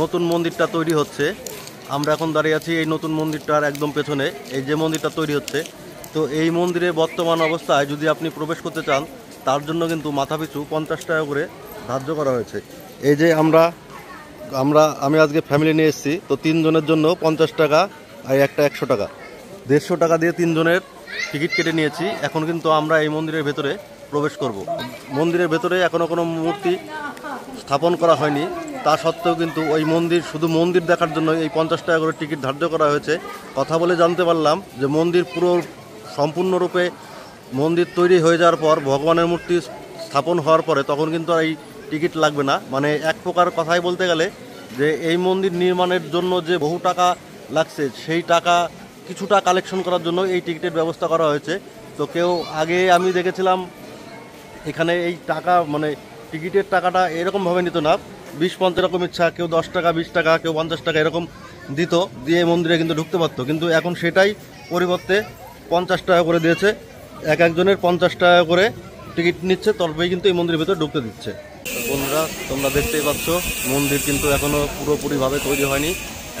নতুন মন্দিরটা তৈরি হচ্ছে। আমরা এখন দাঁড়িয়ে আছি এই নতুন মন্দিরটার একদম পেছনে। এই যে মন্দিরটা তৈরি হচ্ছে, তো এই মন্দিরে বর্তমান অবস্থায় যদি আপনি প্রবেশ করতে চান তার জন্য কিন্তু মাথাপিছু 50 টাকা করে ধার্য করা হয়েছে। এই যে আমি আজকে ফ্যামিলি নিয়ে এসেছি, তো 3 জনের জন্য 50 টাকা আর একটা 100 টাকা, 150 টাকা দিয়ে 3 জনের টিকিট কেটে নিয়েছি। এখন কিন্তু আমরা এই মন্দিরের ভেতরে প্রবেশ করব। মন্দিরের ভেতরে এখনও কোনো মূর্তি স্থাপন করা হয়নি, তা সত্ত্বেও কিন্তু ওই মন্দির, শুধু মন্দির দেখার জন্য এই 50 টাকা করে টিকিট ধার্য করা হয়েছে। কথা বলে জানতে পারলাম যে মন্দির পুরো সম্পূর্ণরূপে মন্দির তৈরি হয়ে যাওয়ার পর, ভগবানের মূর্তি স্থাপন হওয়ার পরে তখন কিন্তু এই টিকিট লাগবে না। মানে এক প্রকার কথাই বলতে গেলে যে এই মন্দির নির্মাণের জন্য যে বহু টাকা লাগছে, সেই টাকা কিছুটা কালেকশন করার জন্য এই টিকিটের ব্যবস্থা করা হয়েছে। তো কেউ আগে আমি দেখেছিলাম এখানে এই টাকা, মানে টিকিটের টাকাটা এরকমভাবে নিত না, 20-50 এরকম ইচ্ছা, কেউ 10 টাকা, 20 টাকা, কেউ 50 টাকা এরকম দিত, দিয়ে মন্দিরে কিন্তু ঢুকতে পারতো। কিন্তু এখন সেটাই পরিবর্তে 50 টাকা করে দিয়েছে। একজনের 50 টাকা করে টিকিট নিচ্ছে, তবেই কিন্তু এই মন্দিরের ভেতরে ঢুকতে দিচ্ছে। বন্ধুরা, তোমরা দেখতেই পাচ্ছ মন্দির কিন্তু এখনও পুরোপুরিভাবে তৈরি হয়নি,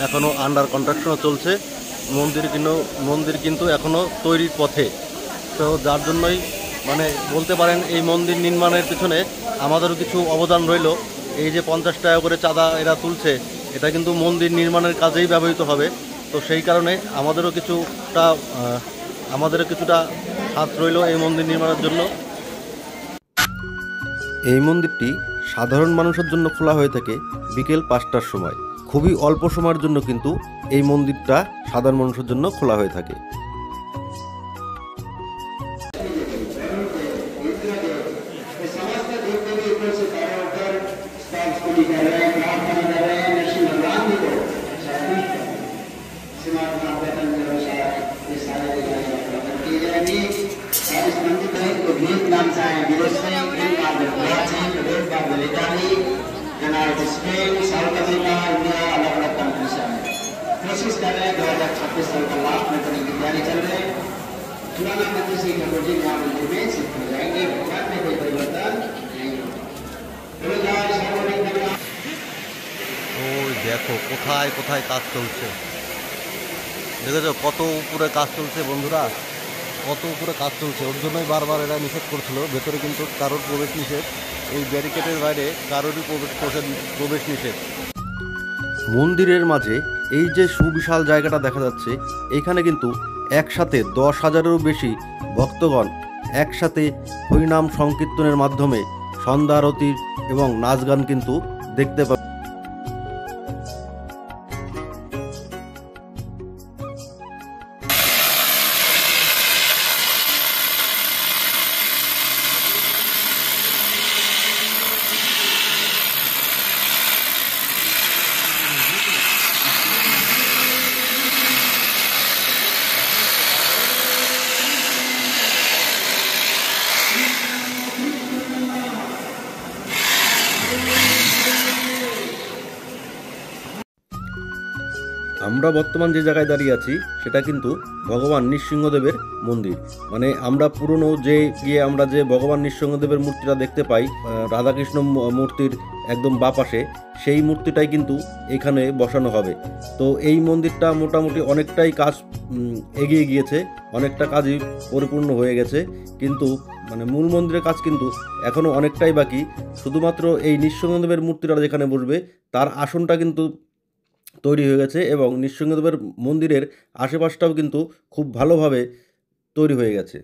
এখনও আন্ডার কনস্ট্রাকশনও চলছে। মন্দির কিন্তু এখনও তৈরির পথে। তো যার জন্যই মানে বলতে পারেন এই মন্দির নির্মাণের পিছনে আমাদেরও কিছু অবদান রইল। এই যে 50 টাকা করে চাঁদা এরা তুলছে, এটা কিন্তু মন্দির নির্মাণের কাজেই ব্যবহৃত হবে। তো সেই কারণে আমাদেরও কিছুটা হাত রইল এই মন্দির নির্মাণের জন্য। এই মন্দিরটি সাধারণ মানুষের জন্য খোলা হয়ে থাকে বিকেল 5টার সময়। খুবই অল্প সময়ের জন্য কিন্তু এই মন্দিরটা সাধারণ মানুষের জন্য খোলা হয়ে থাকে। कोशिश कर रहे हैं 2026 साल का लास्ट में करने की तैयारी चल रही है। पुराना मंदिर से ठाकुर जी यहाँ मंदिर में शिफ्ट हो जाएंगे, भगवान में कोई परिवर्तन नहीं होगा। ওই দেখো কোথায় কোথায় কাজ চলছে, দেখেছো কত উপরে কাজ চলছে বন্ধুরা, কত উপরে কাজ চলছে। ওর জন্যই বারবার এরা নিষেধ করছিল, ভেতরে কিন্তু কারোর প্রবেশ নিষেধ, এই ব্যারিকেডের বাইরে কারোরই প্রবেশ নিষেধ। মন্দিরের মাঝে এই যে সুবিশাল জায়গাটা দেখা যাচ্ছে, এখানে কিন্তু একসাথে 10,000-এরও বেশি ভক্তগণ একসাথে হরিনাম সংকীর্তনের মাধ্যমে সন্ধ্যা আরতি এবং নাচ গান কিন্তু দেখতে পাবে। আমরা বর্তমান যে জায়গায় দাঁড়িয়ে আছি সেটা কিন্তু ভগবান নৃসিংহদেবের মন্দির। মানে আমরা পুরনো আমরা যে ভগবান নৃসিংহদেবের মূর্তিটা দেখতে পাই রাধাকৃষ্ণ মূর্তির একদম বাঁ পাশে, সেই মূর্তিটাই কিন্তু এখানে বসানো হবে। তো এই মন্দিরটা মোটামুটি অনেকটাই কাজ এগিয়ে গিয়েছে, অনেকটা কাজই পরিপূর্ণ হয়ে গেছে, কিন্তু মানে মূল মন্দিরের কাজ কিন্তু এখনও অনেকটাই বাকি। শুধুমাত্র এই নৃসিংহদেবের মূর্তিটা যেখানে বসবে তার আসনটা কিন্তু তৈরি হয়ে গেছে, এবং নৃসিংহদেবের মন্দিরের আশেপাশটাও কিন্তু খুব ভালোভাবে তৈরি হয়ে গেছে।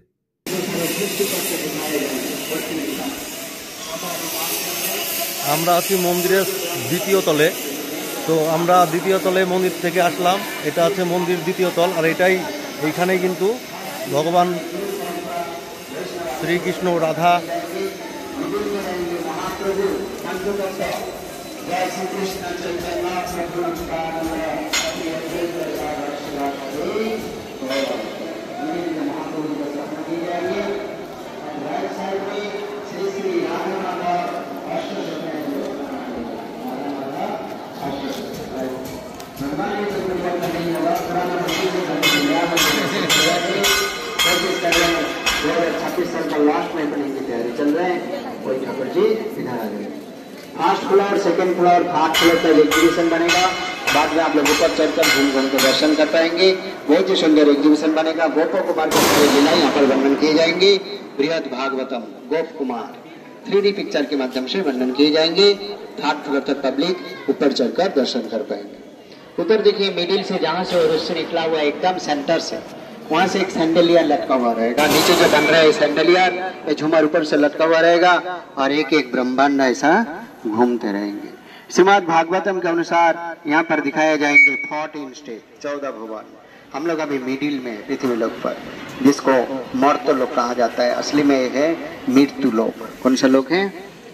আমরা আছি মন্দিরের দ্বিতীয় তলে। তো আমরা দ্বিতীয় তলে মন্দির থেকে আসলাম, এটা আছে মন্দির দ্বিতীয় তল, আর এইখানেই কিন্তু ভগবান শ্রীকৃষ্ণ, রাধা जय श्री कृष्ण चैतन्य प्रभु नित्यानंद श्री अद्वैत गदाधर शिवासादि महाप्रभु का स्थापना की जाएगी। राइट साइड में श्री श्री राधा माता भगवान के कोई परिवर्तन नहीं होगा। पुराना मंदिर में 2026 साल का लास्ट में करने की तैयारी चल रहे हैं। कोई ठाकुर जी इधर आ गए। First floor, second floor, third floor तक एग्जीबिशन बनेगा। बाद में आप लोग ऊपर चढ़कर घूम घूम के दर्शन कर पाएंगे। बहुत ही सुंदर एग्जीबिशन बनेगा। गोपो कुमार के सारे लीला यहाँ पर वर्णन किए जाएंगे। बृहद भागवतम गोप कुमार 3D पिक्चर के माध्यम से वर्णन किए जाएंगे। थर्ड फ्लोर तक पब्लिक ऊपर चढ़कर दर्शन कर पाएंगे। उधर देखिए मिडिल से जहाँ से रस्सी निकला हुआ एकदम सेंटर से, वहाँ से एक सैंडलियर लटका हुआ रहेगा। नीचे जो बन रहा है सैंडलियर, ये झूमर ऊपर से लटका हुआ रहेगा और एक एक ब्रह्मांड ऐसा घूमते रहेंगे। श्रीमद् भागवतम के अनुसार यहाँ पर दिखाए जाएंगे 14 स्टेप, 14 भवन। हम लोग अभी मिडिल में पृथ्वी लोक पर, जिसको मर्त्य लोक कहा जाता है, असली में है मृत्यु लोक। कौन सा लोक है?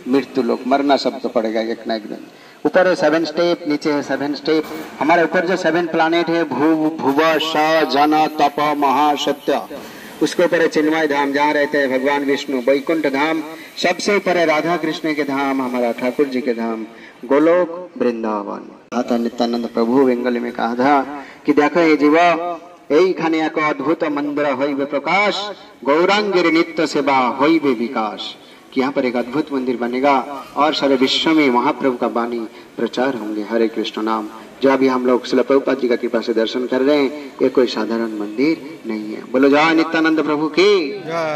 मृत्यु लोक। मरना शब्द तो पड़ेगा एक ना एक दिन। ऊपर है 7 स्टेप, नीचे है 7 स्टेप। हमारे ऊपर जो 7 प्लानेट है, भुव स जन तप महा सत्य, उसके ऊपर है चिन्मय धाम, जहाँ रहते हैं भगवान विष्णु। वैकुंठ धाम, सबसे ऊपर है राधा कृष्ण के धाम, हमारा ठाकुर जी के धाम, गोलोक वृंदावन। नित्यानंद प्रभु बेंगली में कहा था कि देखो ये जीव, এইখানে এক অদ্ভুত মন্দির হইবে প্রকাশ, गौरांगीर नित्य सेवा হইবে विकास। कि यहाँ पर एक अद्भुत मंदिर बनेगा और सारे विश्व में महाप्रभु का वाणी प्रचार होंगे। हरे कृष्ण नाम जो अभी हम लोग श्रील प्रभुपाद जी का कृपा से दर्शन कर रहे हैं, ये कोई साधारण मंदिर नहीं है। बोलो जय नित्यानंद प्रभु की,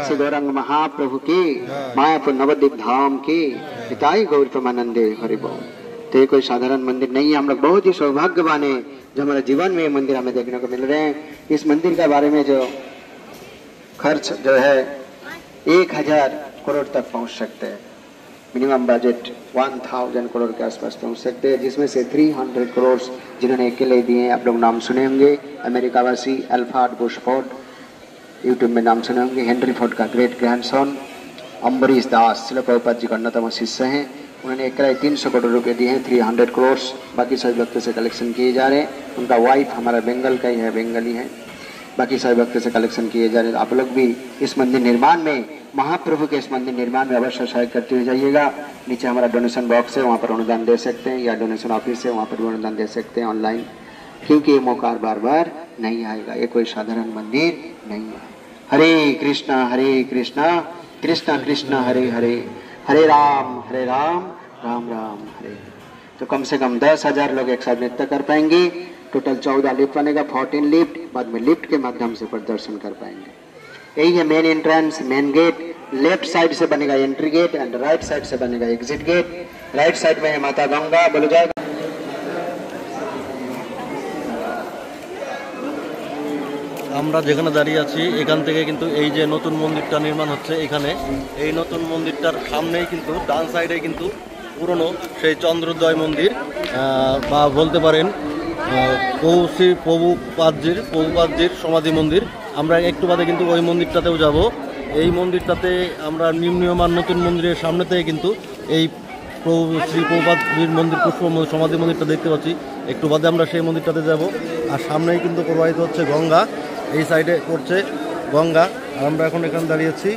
श्री गौरांग महाप्रभु की, मायापुर नवद्वीप धाम की, पिताई गौर प्रमानंदे हरि बोल। तो ये कोई साधारण मंदिर नहीं है। हम लोग बहुत ही सौभाग्यवान है जो हमारे जीवन में ये मंदिर हमें देखने को मिल रहे हैं। इस मंदिर के बारे में जो खर्च जो है 1000 करोड़ तक पहुंच सकते हैं। मिनिमम बजट 1000 करोड़ के आसपास पहुंच सकते हैं, जिसमें से 300 करोड़ जिन्होंने अकेले दिए, आप लोग नाम सुने होंगे। अमेरिका वासी अल्फ्रेड बुश फोर्ड, यूट्यूब में नाम सुने होंगे। हेनरी फोर्ड का ग्रेट ग्रैंडसन अम्बरीश दास श्रील प्रभुपाद जी का अन्यतम शिष्य हैं। उन्होंने अकेले 300 करोड़ रुपए दिए हैं, 300 करोड़ बाकी सभी व्यक्ति से कलेक्शन किए जा रहे हैं। उनका वाइफ हमारा बंगाल का ही है, बंगाली है। बाकी सभी व्यक्ति से कलेक्शन किए जा रहे हैं। आप लोग भी इस मंदिर निर्माण में, महाप्रभु के इस मंदिर निर्माण में अवश्य सहायता करते हुए जाइएगा। नीचे हमारा डोनेशन बॉक्स है, वहाँ पर अनुदान दे सकते हैं, या डोनेशन ऑफिस है, वहाँ पर भी अनुदान दे सकते हैं ऑनलाइन, क्योंकि ये मौका बार बार नहीं आएगा। ये कोई साधारण मंदिर नहीं है। हरे कृष्णा कृष्णा कृष्णा हरे हरे, हरे राम राम राम हरे। तो कम से कम 10,000 लोग एक साथ नृत्य कर पाएंगे। टोटल 14 लिफ्ट बनेगा, 14 लिफ्ट, बाद में लिफ्ट के माध्यम से दर्शन कर पाएंगे। यही है main entrance, main gate. Left side से बनेगा entry gate and right side से बनेगा एग्जिट गेट। राइट साइड में है माता गंगा। बोलो जाएगा। আমরা যেখানে দাঁড়িয়ে আছি এখান থেকে কিন্তু এই যে নতুন মন্দিরটা নির্মাণ হচ্ছে, এখানে এই নতুন মন্দিরটার সামনেই কিন্তু ডান সাইডে কিন্তু পুরনো সেই চন্দ্রোদয় মন্দির বা বলতে পারেন শ্রী প্রভুপাদজির সমাধি মন্দির। আমরা একটু বাদে কিন্তু ওই মন্দিরটাতেও যাব। এই মন্দিরটাতে আমরা নির্মীয়মান নতুন মন্দিরের সামনে থেকে কিন্তু এই শ্রী প্রভুপাদজির মন্দির, পুষ্প সমাধি মন্দিরটা দেখতে পাচ্ছি। একটু বাদে আমরা সেই মন্দিরটাতে যাব। আর সামনেই কিন্তু প্রবাহিত হচ্ছে গঙ্গা, এই সাইডে পড়ছে গঙ্গা। আর আমরা এখন এখানে দাঁড়িয়েছি।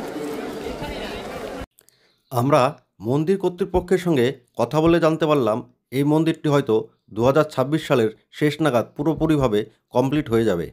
আমরা মন্দির কর্তৃপক্ষের সঙ্গে কথা বলে জানতে পারলাম এই মন্দিরটি হয়তো 2026 সালের শেষ নাগাদ পুরোপুরিভাবে কমপ্লিট হয়ে যাবে।